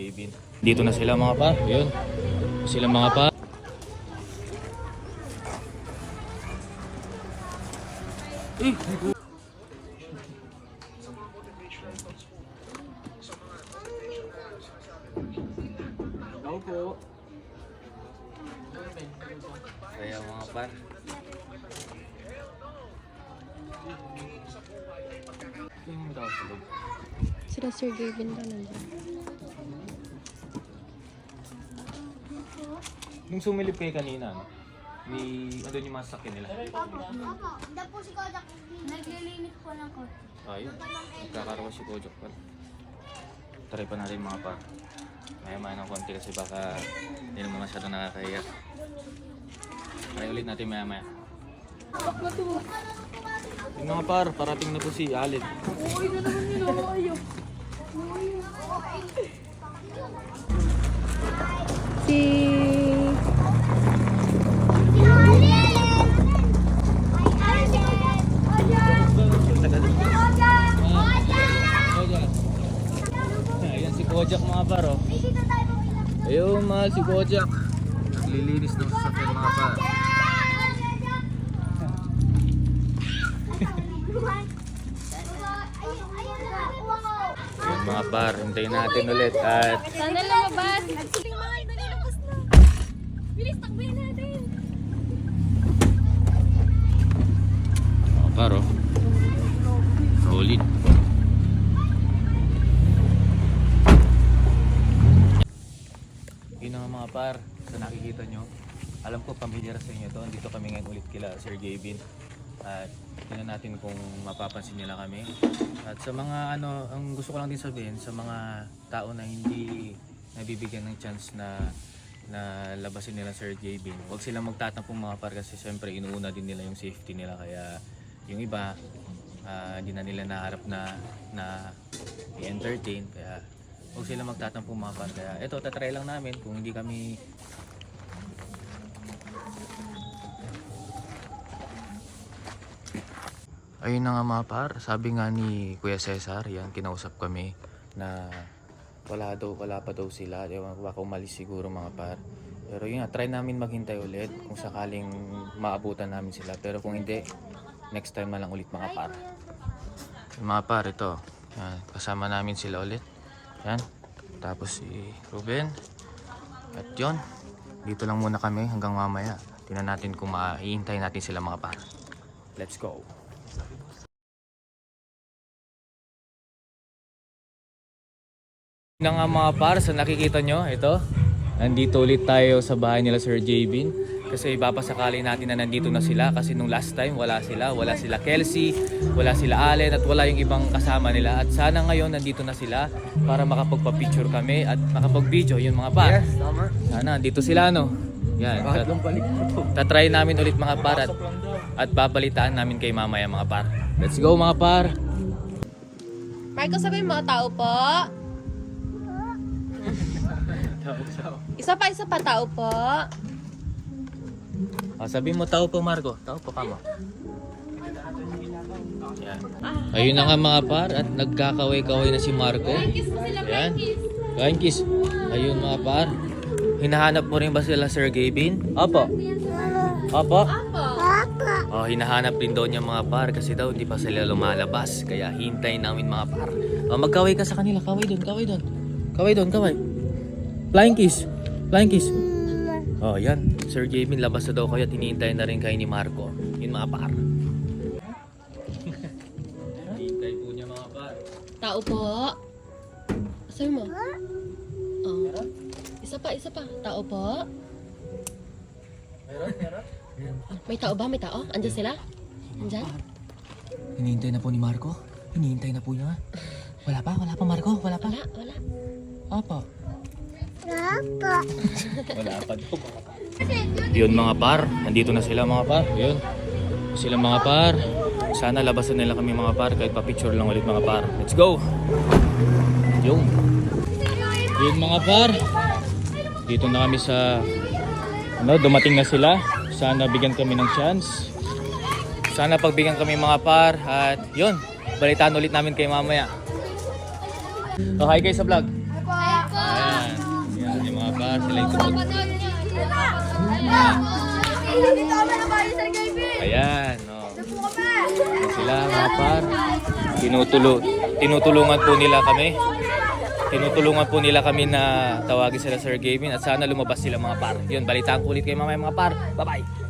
Gavin. Dito na sila mga par. Yun. Sila mga par. Ako po. Kaya mga par. Yung tao sa loob. Sila Sir Gavin ba nandiyan? Nung sumilip kayo kanina, no? May andun yung mga sasakyan nila. Opo. Hindi po si Kodak. Naglilinis po ng kotse. Ayun. Nagkakaroon si Kojok pa. Try pa natin mga par. Maya-maya ng konti kasi baka hindi naman masyadong nakakahiya. Try ulit natin maya-maya. Yung mga par, parating na po si Allen. Uy, na naman yun ako ayaw. Si... Ayan si Kojak mga par, oh. Ayun mahal si Kojak. Naglilinis ng sasakyan mga par. Ayun mga par, hintayin natin ulit at Sana lumabas! Sige mga idol, lumabas na! Bilis, takbayan natin! mga par, oh. Solid. Yun na nga mga par, sa nakikita nyo. Alam ko pamilyar sa inyo to. Dito kami ngayon ulit kila Sir Gavin. At tingnan natin kung mapapansin nila kami. At sa mga ano, ang gusto ko lang din sabihin sa mga tao na hindi nabibigyan ng chance na labasin nila Sir Gavin. Huwag silang magtatampong mga par kasi syempre inuuna din nila yung safety nila. Kaya yung iba hindi na nila naharap na i-entertain. Kaya huwag silang magtatampong mga par. Kaya eto, tatry lang namin kung hindi kami ayun na nga mga par, sabi nga ni Kuya Cesar, yan kinausap kami na wala pa daw sila, ewan ko baka umalis siguro mga par. Pero yun nga, try namin maghintay ulit kung sakaling maabutan namin sila. Pero kung hindi, next time na lang ulit mga par. Mga par, ito, yan, kasama namin sila ulit. Yan, tapos si Ruben. At yun, dito lang muna kami hanggang mamaya. Tingnan natin kung maiintay natin sila mga par. Let's go! Na nga mga par, sa nakikita nyo, ito, nandito ulit tayo sa bahay nila Sir Gavin. Kasi papasakali natin na nandito na sila kasi nung last time wala sila Kelsey, wala sila Allen at wala yung ibang kasama nila. At sana ngayon nandito na sila para makapagpa-picture kami at makapag-video yun mga par. Yes, tama. Sana nandito sila no. Yan, tatry namin ulit mga par at babalitaan namin kay mamaya mga par. Let's go mga par. Marco, sabihin mo, tao po. Isa pa, tao po. Sabihin mo tao po Marco. Tao po kamo. Yan. Ayun na nga mga par at nagkakaway-kaway na si Marco. Kiss mo sila, Yan. kiss. Kain kiss. Ayun mga par. Hinahanap mo rin ba sila Sir Gavin? Opo. Opo. Oh, hinahanap din daw niya mga par kasi daw hindi pa sila lumalabas. Kaya hintay namin mga par. Oh, magkaway ka sa kanila. Kaway doon, kaway doon. Kaway doon, kaway. Flying kiss. Flying kiss. Oh, yan. Sir Gavin, labas na daw kayo at hinihintay na rin kayo ni Marco. Yun mga par. Hintay po niya mga par. Tao po. Sabi mo. Oh. Isa pa. Tao po. May tao ba? May tao? Andyan sila? Andyan? Hinihintay na po ni Marco. Hinihintay na po niya. Wala pa Marco. Wala pa. Wala. Opo. Wala pa daw. Yun mga par, nandito na sila mga par. Yun. Sila mga par. Sana labasan nila kami mga par kahit pa-picture lang ulit mga par. Let's go. Yun. Yun mga par. Dito na kami sa dumating na sila. Sana bigyan kami ng chance. Sana pagbigyan kami mga par at yun, balitaan ulit namin kay mamaya. Oh, hi kayo sa vlog. Ayan. Sila yung tumutulong. Dito kami na bahay sa Gavin. Ayan, no. Ito po kami. Ayan sila mga par. Tinutulungan po nila kami. Tinutulungan po nila kami na tawagin sila Sir Gavin at sana lumabas sila mga par. Yun, balitaan ko ulit kayo mamaya mga par. Bye-bye!